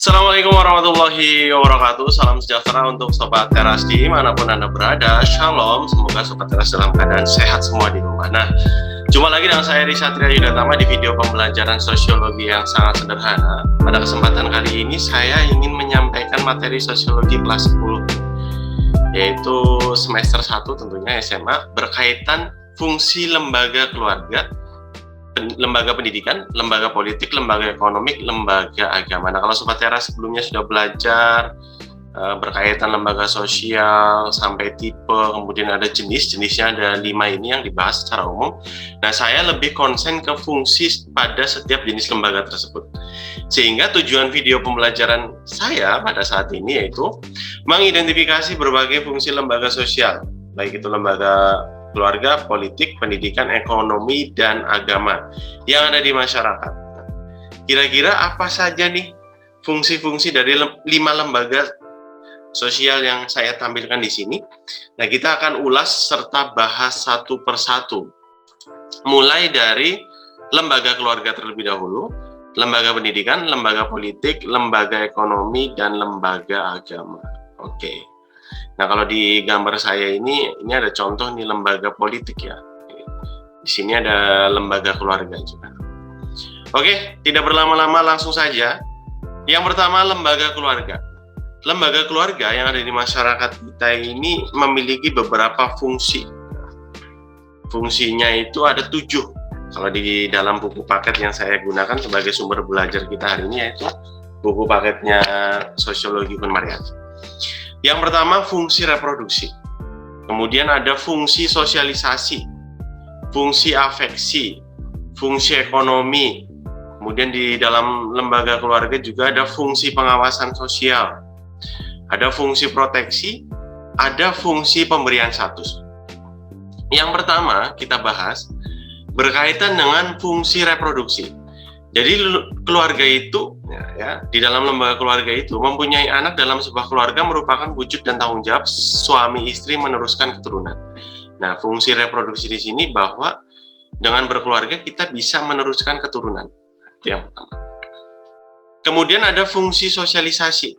Assalamualaikum warahmatullahi wabarakatuh. Salam sejahtera untuk Sobat Teras dimanapun Anda berada. Shalom, semoga Sobat Teras dalam keadaan sehat semua di rumah. Nah, jumpa lagi dengan saya Risatria Yudatama di video pembelajaran sosiologi yang sangat sederhana. Pada kesempatan kali ini saya ingin menyampaikan materi sosiologi kelas 10, yaitu semester 1 tentunya SMA, berkaitan fungsi lembaga keluarga, lembaga pendidikan, lembaga politik, lembaga ekonomi, lembaga agama. Nah, kalau Sobat Teras sebelumnya sudah belajar berkaitan lembaga sosial sampai tipe, kemudian ada jenisnya ada 5 ini yang dibahas secara umum. Nah, saya lebih konsen ke fungsi pada setiap jenis lembaga tersebut. Sehingga tujuan video pembelajaran saya pada saat ini yaitu mengidentifikasi berbagai fungsi lembaga sosial, baik itu lembaga keluarga, politik, pendidikan, ekonomi, dan agama yang ada di masyarakat. Kira-kira apa saja nih fungsi-fungsi dari 5 lembaga sosial yang saya tampilkan di sini? Nah, kita akan ulas serta bahas satu persatu. Mulai dari lembaga keluarga terlebih dahulu, lembaga pendidikan, lembaga politik, lembaga ekonomi, dan lembaga agama. Oke. Nah, kalau di gambar saya ini ada contoh nih lembaga politik ya. Di sini ada lembaga keluarga juga. Oke, tidak berlama-lama langsung saja. Yang pertama, lembaga keluarga. Lembaga keluarga yang ada di masyarakat kita ini memiliki beberapa fungsi. Fungsinya itu ada 7. Kalau di dalam buku paket yang saya gunakan sebagai sumber belajar kita hari ini, yaitu buku paketnya Sosiologi Kunmaryadi. Yang pertama, fungsi reproduksi. Kemudian ada fungsi sosialisasi, fungsi afeksi, fungsi ekonomi. Kemudian di dalam lembaga keluarga juga ada fungsi pengawasan sosial, ada fungsi proteksi, ada fungsi pemberian status. Yang pertama kita bahas berkaitan dengan fungsi reproduksi. Jadi keluarga itu, ya, di dalam lembaga keluarga itu mempunyai anak dalam sebuah keluarga merupakan wujud dan tanggung jawab suami istri meneruskan keturunan. Nah, fungsi reproduksi di sini bahwa dengan berkeluarga kita bisa meneruskan keturunan. Itu yang pertama. Kemudian ada fungsi sosialisasi.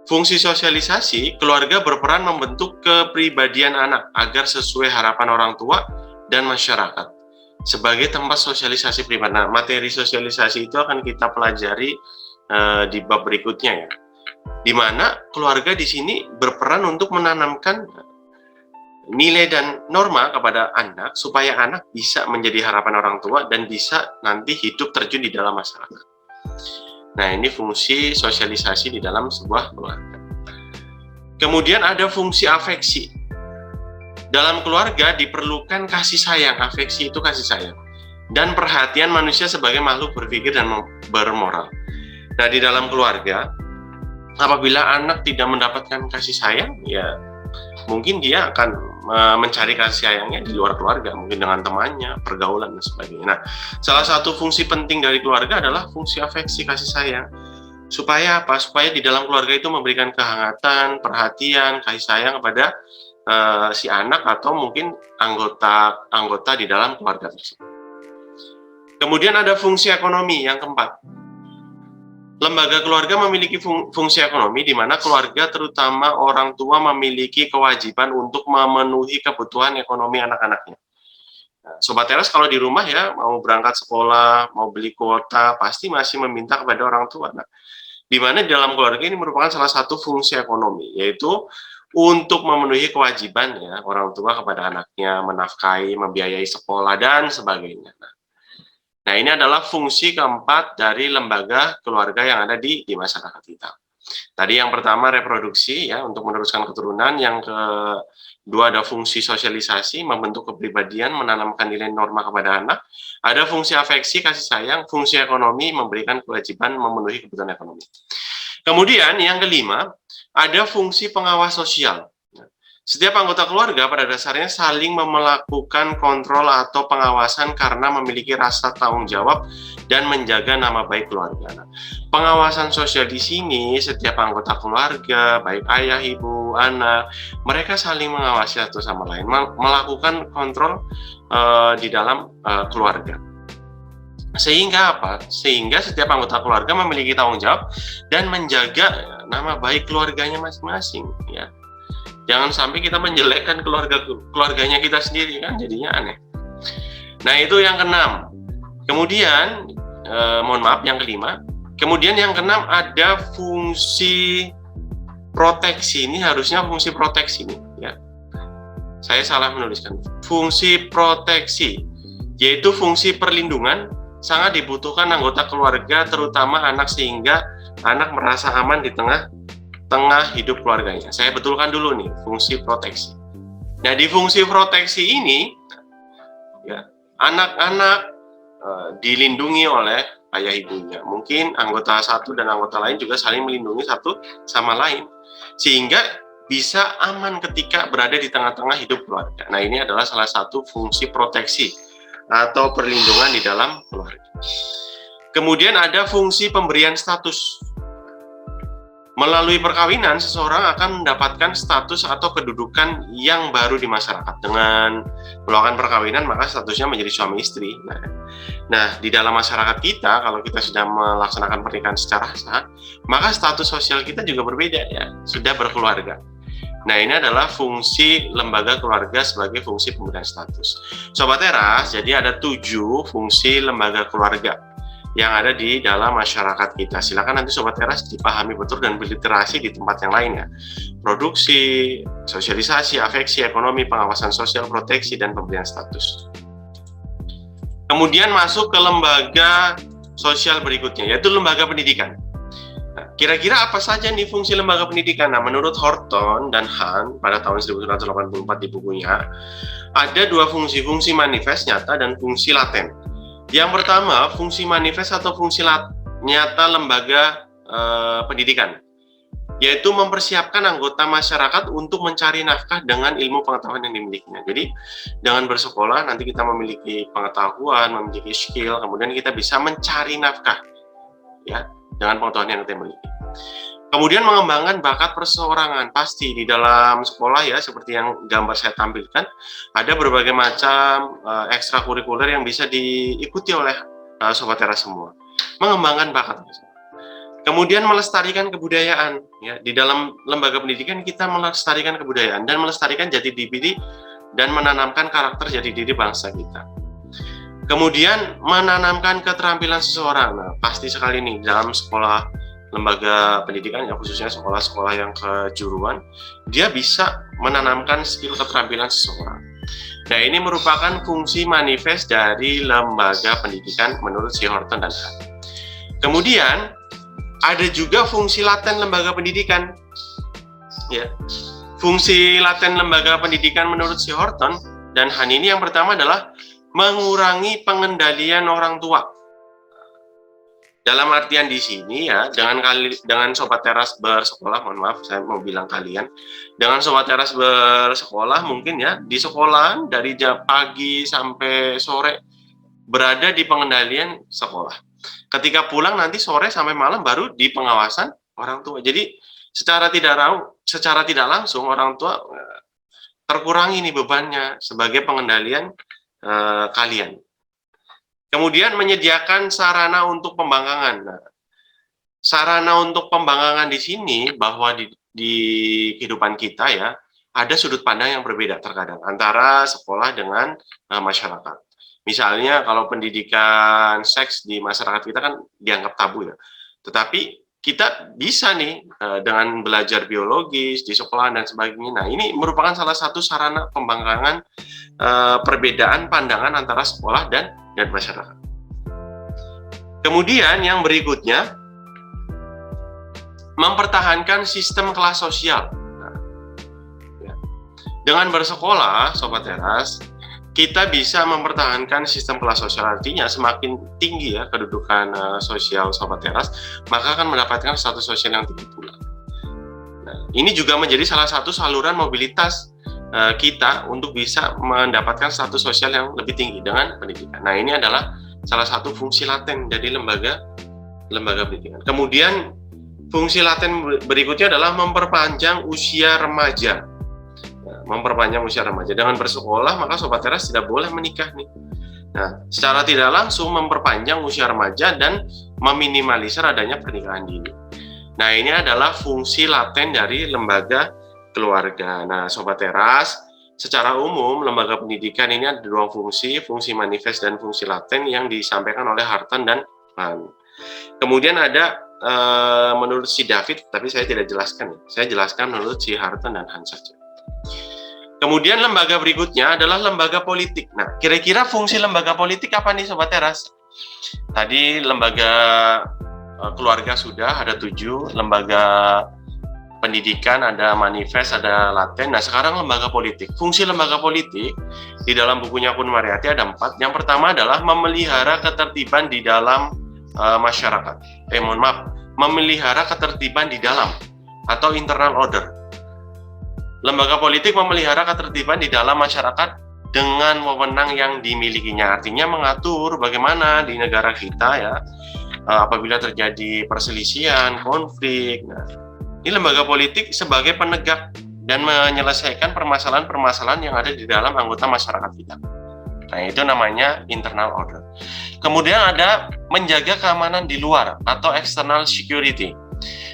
Fungsi sosialisasi, keluarga berperan membentuk kepribadian anak agar sesuai harapan orang tua dan masyarakat sebagai tempat sosialisasi pribadi. Nah, materi sosialisasi itu akan kita pelajari di bab berikutnya ya. Di mana keluarga di sini berperan untuk menanamkan nilai dan norma kepada anak supaya anak bisa menjadi harapan orang tua dan bisa nanti hidup terjun di dalam masyarakat. Nah, ini fungsi sosialisasi di dalam sebuah keluarga. Kemudian ada fungsi afeksi. Dalam keluarga diperlukan kasih sayang, afeksi itu kasih sayang, dan perhatian manusia sebagai makhluk berpikir dan bermoral. Nah, di dalam keluarga, apabila anak tidak mendapatkan kasih sayang, ya mungkin dia akan mencari kasih sayangnya di luar keluarga, mungkin dengan temannya, pergaulan, dan sebagainya. Nah, salah satu fungsi penting dari keluarga adalah fungsi afeksi, kasih sayang. Supaya apa? Supaya di dalam keluarga itu memberikan kehangatan, perhatian, kasih sayang kepada si anak atau mungkin anggota di dalam keluarga tersebut. Kemudian ada fungsi ekonomi yang keempat. Lembaga keluarga memiliki fungsi ekonomi di mana keluarga terutama orang tua memiliki kewajiban untuk memenuhi kebutuhan ekonomi anak-anaknya. Nah, Sobat Teras kalau di rumah ya mau berangkat sekolah, mau beli kuota, pasti masih meminta kepada orang tua. Nah, di mana di dalam keluarga ini merupakan salah satu fungsi ekonomi, yaitu untuk memenuhi kewajiban ya orang tua kepada anaknya, menafkahi, membiayai sekolah, dan sebagainya. Nah, ini adalah fungsi keempat dari lembaga keluarga yang ada di masyarakat kita. Tadi yang pertama reproduksi ya untuk meneruskan keturunan, yang kedua ada fungsi sosialisasi, membentuk kepribadian, menanamkan nilai norma kepada anak. Ada fungsi afeksi, kasih sayang, fungsi ekonomi, memberikan kewajiban memenuhi kebutuhan ekonomi. Kemudian yang kelima, ada fungsi pengawas sosial. Setiap anggota keluarga pada dasarnya saling melakukan kontrol atau pengawasan karena memiliki rasa tanggung jawab dan menjaga nama baik keluarga. Nah, pengawasan sosial di sini setiap anggota keluarga, baik ayah, ibu, anak, mereka saling mengawasi satu sama lain, melakukan kontrol di dalam keluarga. Sehingga apa? Sehingga setiap anggota keluarga memiliki tanggung jawab dan menjaga nama baik keluarganya masing-masing, ya. Jangan sampai kita menjelekkan keluarganya kita sendiri, kan jadinya aneh. Nah, itu yang keenam. Kemudian mohon maaf, yang kelima. Kemudian yang keenam ada fungsi proteksi. Ini harusnya fungsi proteksi nih, ya. Saya salah menuliskan. Fungsi proteksi, yaitu fungsi perlindungan sangat dibutuhkan anggota keluarga, terutama anak, sehingga anak merasa aman di tengah hidup keluarganya. Saya betulkan dulu nih, fungsi proteksi. Nah, di fungsi proteksi ini, ya, anak-anak dilindungi oleh ayah ibunya. Mungkin anggota satu dan anggota lain juga saling melindungi satu sama lain, sehingga bisa aman ketika berada di tengah-tengah hidup keluarga. Nah, ini adalah salah satu fungsi proteksi atau perlindungan di dalam keluarga. Kemudian ada fungsi pemberian status. Melalui perkawinan, seseorang akan mendapatkan status atau kedudukan yang baru di masyarakat. Dengan melakukan perkawinan, maka statusnya menjadi suami istri. Nah, di dalam masyarakat kita, kalau kita sudah melaksanakan pernikahan secara sah, maka status sosial kita juga berbeda, ya, sudah berkeluarga. Nah, ini adalah fungsi lembaga keluarga sebagai fungsi pemberian status. Sobat Teras, jadi ada 7 fungsi lembaga keluarga yang ada di dalam masyarakat kita. Silakan nanti Sobat Teras dipahami betul dan berliterasi di tempat yang lainnya. Produksi, sosialisasi, afeksi, ekonomi, pengawasan sosial, proteksi, dan pemberian status. Kemudian masuk ke lembaga sosial berikutnya, yaitu lembaga pendidikan. Kira-kira apa saja nih fungsi lembaga pendidikan? Nah, menurut Horton dan Han pada tahun 1984 di bukunya, ada 2 fungsi, fungsi manifest nyata dan fungsi laten. Yang pertama, fungsi manifest atau fungsi nyata lembaga pendidikan, yaitu mempersiapkan anggota masyarakat untuk mencari nafkah dengan ilmu pengetahuan yang dimilikinya. Jadi, dengan bersekolah nanti kita memiliki pengetahuan, memiliki skill, kemudian kita bisa mencari nafkah, ya, dengan pengetahuan yang kita miliki. Kemudian mengembangkan bakat perseorangan. Pasti di dalam sekolah, ya, seperti yang gambar saya tampilkan, ada berbagai macam ekstrakurikuler yang bisa diikuti oleh Sobat Teras semua. Mengembangkan bakat. Kemudian melestarikan kebudayaan, ya. Di dalam lembaga pendidikan kita melestarikan kebudayaan dan melestarikan jati diri dan menanamkan karakter jati diri bangsa kita. Kemudian menanamkan keterampilan seseorang. Nah, pasti sekali nih dalam sekolah lembaga pendidikan, ya, khususnya sekolah-sekolah yang kejuruan, dia bisa menanamkan skill keterampilan seseorang. Nah, ini merupakan fungsi manifest dari lembaga pendidikan menurut si Horton dan Han. Kemudian ada juga fungsi laten lembaga pendidikan, ya. Fungsi laten lembaga pendidikan menurut si Horton dan Han ini yang pertama adalah mengurangi pengendalian orang tua. Dalam artian di sini, ya, dengan Sobat Teras bersekolah, mohon maaf saya mau bilang kalian, dengan Sobat Teras bersekolah mungkin, ya, di sekolah dari jam pagi sampai sore berada di pengendalian sekolah. Ketika pulang nanti sore sampai malam baru di pengawasan orang tua. Jadi secara tidak langsung orang tua terkurangi nih bebannya sebagai pengendalian kalian. Kemudian menyediakan sarana untuk pembangkangan. Nah, sarana untuk pembangkangan di sini bahwa di kehidupan kita, ya, ada sudut pandang yang berbeda terkadang antara sekolah dengan masyarakat. Misalnya kalau pendidikan seks di masyarakat kita kan dianggap tabu, ya. Tetapi kita bisa nih dengan belajar biologis di sekolah dan sebagainya. Nah, ini merupakan salah satu sarana pembangkangan perbedaan pandangan antara sekolah dan masyarakat. Kemudian yang berikutnya, mempertahankan sistem kelas sosial. Nah, ya. Dengan bersekolah, Sobat Teras, kita bisa mempertahankan sistem kelas sosial. Artinya semakin tinggi, ya, kedudukan sosial Sobat Teras, maka akan mendapatkan status sosial yang tinggi pula. Nah, ini juga menjadi salah satu saluran mobilitas kita untuk bisa mendapatkan status sosial yang lebih tinggi dengan pendidikan. Nah, ini adalah salah satu fungsi laten dari lembaga pendidikan. Kemudian fungsi laten berikutnya adalah memperpanjang usia remaja. Nah, memperpanjang usia remaja. Dengan bersekolah, maka Sobat Teras tidak boleh menikah nih. Nah, secara tidak langsung memperpanjang usia remaja dan meminimalisir adanya pernikahan dini. Nah, ini adalah fungsi laten dari lembaga keluarga. Nah, Sobat Teras, secara umum lembaga pendidikan ini ada dua fungsi manifest dan fungsi laten yang disampaikan oleh Harton dan Hahn. Kemudian ada menurut si David, tapi saya tidak jelaskan. Saya jelaskan menurut si Harton dan Hahn saja. Kemudian lembaga berikutnya adalah lembaga politik. Nah, kira-kira fungsi lembaga politik apa nih Sobat Teras? Tadi lembaga keluarga sudah ada 7, lembaga pendidikan ada manifest, ada laten. Nah, sekarang lembaga politik. Fungsi lembaga politik di dalam bukunya Kun Mariyati ada 4. Yang pertama adalah memelihara ketertiban di dalam masyarakat. Memelihara ketertiban di dalam atau internal order. Lembaga politik memelihara ketertiban di dalam masyarakat dengan wewenang yang dimilikinya. Artinya mengatur bagaimana di negara kita ya, apabila terjadi perselisihan, konflik. Nah, ini lembaga politik sebagai penegak dan menyelesaikan permasalahan-permasalahan yang ada di dalam anggota masyarakat kita. Nah, itu namanya internal order. Kemudian ada menjaga keamanan di luar atau external security,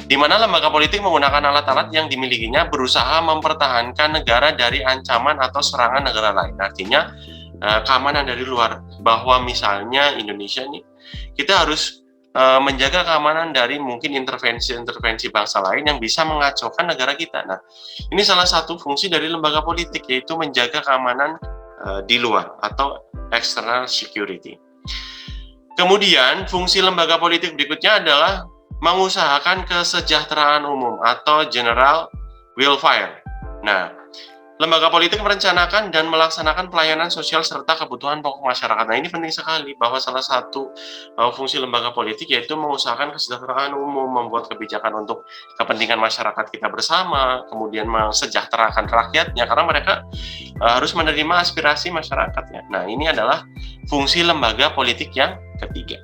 di mana lembaga politik menggunakan alat-alat yang dimilikinya berusaha mempertahankan negara dari ancaman atau serangan negara lain. Artinya keamanan dari luar, bahwa misalnya Indonesia nih, kita harus menjaga keamanan dari mungkin intervensi bangsa lain yang bisa mengacaukan negara kita. Nah, ini salah satu fungsi dari lembaga politik, yaitu menjaga keamanan di luar atau external security. Kemudian fungsi lembaga politik berikutnya adalah mengusahakan kesejahteraan umum atau general welfare. Nah, lembaga politik merencanakan dan melaksanakan pelayanan sosial serta kebutuhan pokok masyarakat. Nah, ini penting sekali, bahwa salah satu fungsi lembaga politik yaitu mengusahakan kesejahteraan umum, membuat kebijakan untuk kepentingan masyarakat kita bersama, kemudian mensejahterakan rakyatnya, karena mereka harus menerima aspirasi masyarakatnya. Nah, ini adalah fungsi lembaga politik yang ketiga.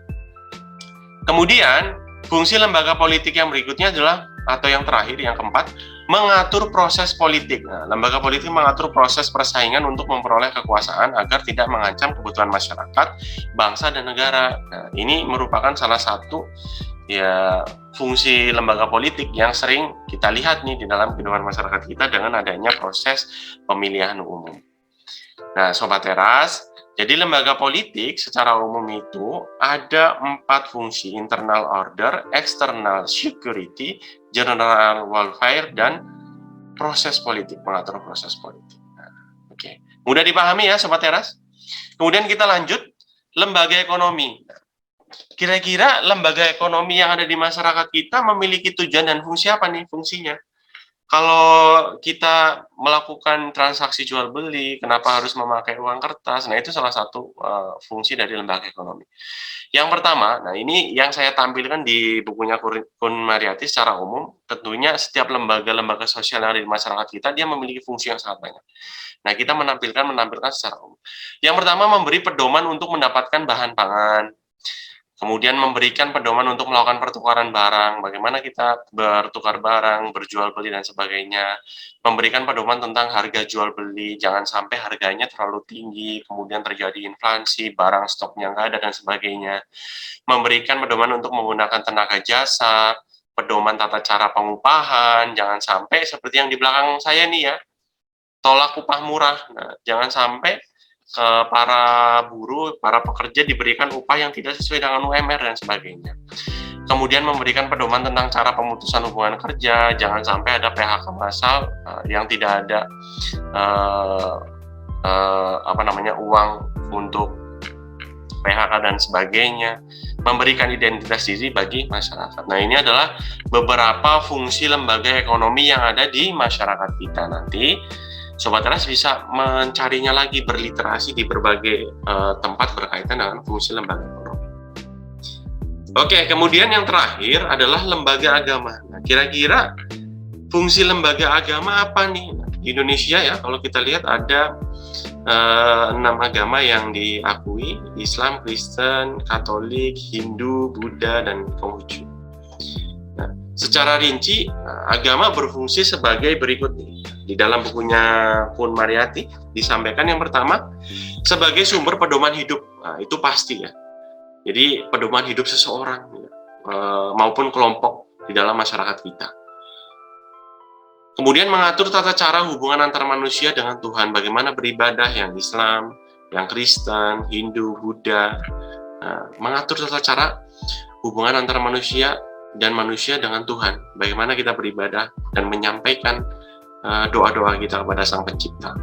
Kemudian fungsi lembaga politik yang berikutnya adalah, atau yang terakhir, yang keempat, mengatur proses politik. Nah, lembaga politik mengatur proses persaingan untuk memperoleh kekuasaan agar tidak mengancam kebutuhan masyarakat, bangsa, dan negara. Nah, ini merupakan salah satu ya fungsi lembaga politik yang sering kita lihat nih di dalam kehidupan masyarakat kita dengan adanya proses pemilihan umum. Nah, Sobat Teras, jadi lembaga politik secara umum itu ada 4 fungsi: internal order, external security, general welfare, dan proses politik, mengatur proses politik. Nah, oke. Mudah dipahami ya Sobat Teras? Kemudian kita lanjut, lembaga ekonomi. Kira-kira lembaga ekonomi yang ada di masyarakat kita memiliki tujuan dan fungsi apa nih fungsinya? Kalau kita melakukan transaksi jual beli, kenapa harus memakai uang kertas? Nah, itu salah satu fungsi dari lembaga ekonomi. Yang pertama, nah ini yang saya tampilkan di bukunya Kun Mariyati secara umum. Tentunya setiap lembaga-lembaga sosial yang ada di masyarakat kita, dia memiliki fungsi yang sangat banyak. Nah, kita menampilkan secara umum. Yang pertama, memberi pedoman untuk mendapatkan bahan pangan. Kemudian memberikan pedoman untuk melakukan pertukaran barang, bagaimana kita bertukar barang, berjual beli, dan sebagainya. Memberikan pedoman tentang harga jual beli, jangan sampai harganya terlalu tinggi, kemudian terjadi inflasi, barang stoknya nggak ada, dan sebagainya. Memberikan pedoman untuk menggunakan tenaga jasa, pedoman tata cara pengupahan, jangan sampai seperti yang di belakang saya nih ya, tolak upah murah. Nah, jangan sampai para buruh, para pekerja diberikan upah yang tidak sesuai dengan UMR dan sebagainya. Kemudian memberikan pedoman tentang cara pemutusan hubungan kerja, jangan sampai ada PHK massal yang tidak ada uang untuk PHK dan sebagainya. Memberikan identitas diri bagi masyarakat. Nah, ini adalah beberapa fungsi lembaga ekonomi yang ada di masyarakat kita. Nanti Sobat Teras bisa mencarinya lagi, berliterasi di berbagai tempat berkaitan dengan fungsi lembaga ekonomi. Oke, kemudian yang terakhir adalah lembaga agama. Nah, kira-kira fungsi lembaga agama apa nih? Nah, di Indonesia ya, kalau kita lihat ada 6 agama yang diakui: Islam, Kristen, Katolik, Hindu, Buddha, dan Konghucu. Nah, secara rinci, agama berfungsi sebagai berikut nih. Di dalam bukunya Kun Mariyati disampaikan yang pertama, sebagai sumber pedoman hidup. itu pasti ya. Jadi pedoman hidup seseorang maupun kelompok di dalam masyarakat kita. Kemudian mengatur tata cara hubungan antar manusia dengan Tuhan, bagaimana beribadah yang Islam, yang Kristen, Hindu, Buddha. Mengatur tata cara hubungan antara manusia dan manusia dengan Tuhan, bagaimana kita beribadah dan menyampaikan doa-doa kita kepada Sang Pencipta.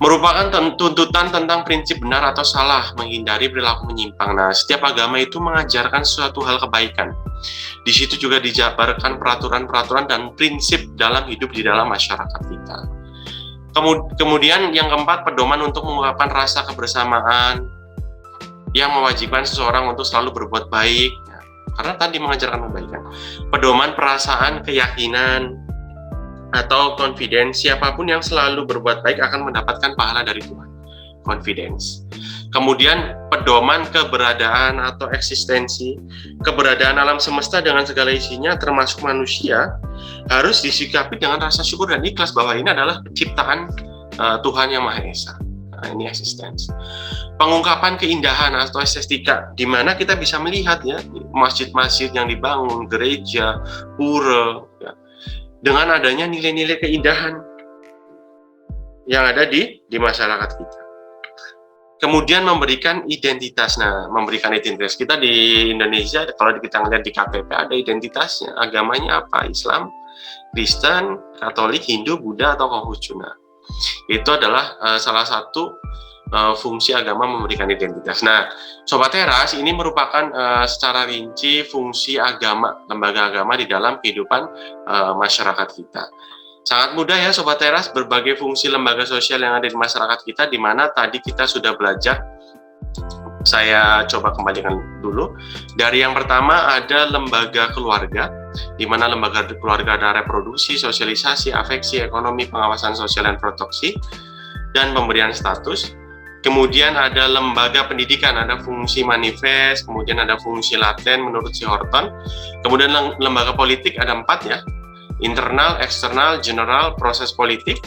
Merupakan tuntutan tentang prinsip benar atau salah, menghindari perilaku menyimpang. Nah, setiap agama itu mengajarkan suatu hal kebaikan. Di situ juga dijabarkan peraturan-peraturan dan prinsip dalam hidup di dalam masyarakat kita. Kemudian yang keempat, pedoman untuk mengungkapkan rasa kebersamaan yang mewajibkan seseorang untuk selalu berbuat baik, karena tadi mengajarkan kebaikan. Pedoman perasaan, keyakinan, atau confidence, siapapun yang selalu berbuat baik akan mendapatkan pahala dari Tuhan. Confidence. Kemudian pedoman keberadaan atau eksistensi, keberadaan alam semesta dengan segala isinya termasuk manusia harus disikapi dengan rasa syukur dan ikhlas bahwa ini adalah ciptaan Tuhan Yang Maha Esa. Nah, ini eksistensi. Pengungkapan keindahan atau estetika, di mana kita bisa melihat ya masjid-masjid yang dibangun, gereja, pura, ya, dengan adanya nilai-nilai keindahan yang ada di masyarakat kita. Kemudian memberikan identitas. Nah, memberikan identitas kita di Indonesia, kalau kita lihat di KTP ada identitasnya. Agamanya apa? Islam, Kristen, Katolik, Hindu, Buddha, atau Konghucu. Nah, itu adalah salah satu fungsi agama memberikan identitas. Nah, Sobat Teras, ini merupakan secara rinci fungsi agama, lembaga agama di dalam kehidupan masyarakat kita. Sangat mudah ya Sobat Teras, berbagai fungsi lembaga sosial yang ada di masyarakat kita, di mana tadi kita sudah belajar. Saya coba kembalikan dulu. Dari yang pertama ada lembaga keluarga, di mana lembaga keluarga ada reproduksi, sosialisasi, afeksi, ekonomi, pengawasan sosial dan proteksi, dan pemberian status. Kemudian ada lembaga pendidikan, ada fungsi manifest, kemudian ada fungsi laten menurut si Horton. Kemudian lembaga politik ada 4 ya, internal, eksternal, general, proses politik.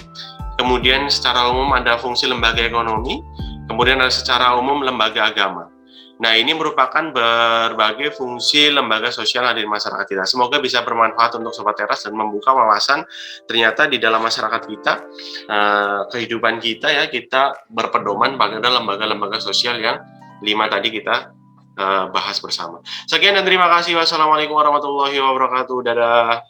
Kemudian secara umum ada fungsi lembaga ekonomi, kemudian ada secara umum lembaga agama. Nah, ini merupakan berbagai fungsi lembaga sosial yang ada di masyarakat kita. Semoga bisa bermanfaat untuk Sobat Teras dan membuka wawasan ternyata di dalam masyarakat kita, kehidupan kita ya, kita berpedoman pada lembaga-lembaga sosial yang 5 tadi kita bahas bersama. Sekian dan terima kasih. Wassalamualaikum warahmatullahi wabarakatuh. Dadah.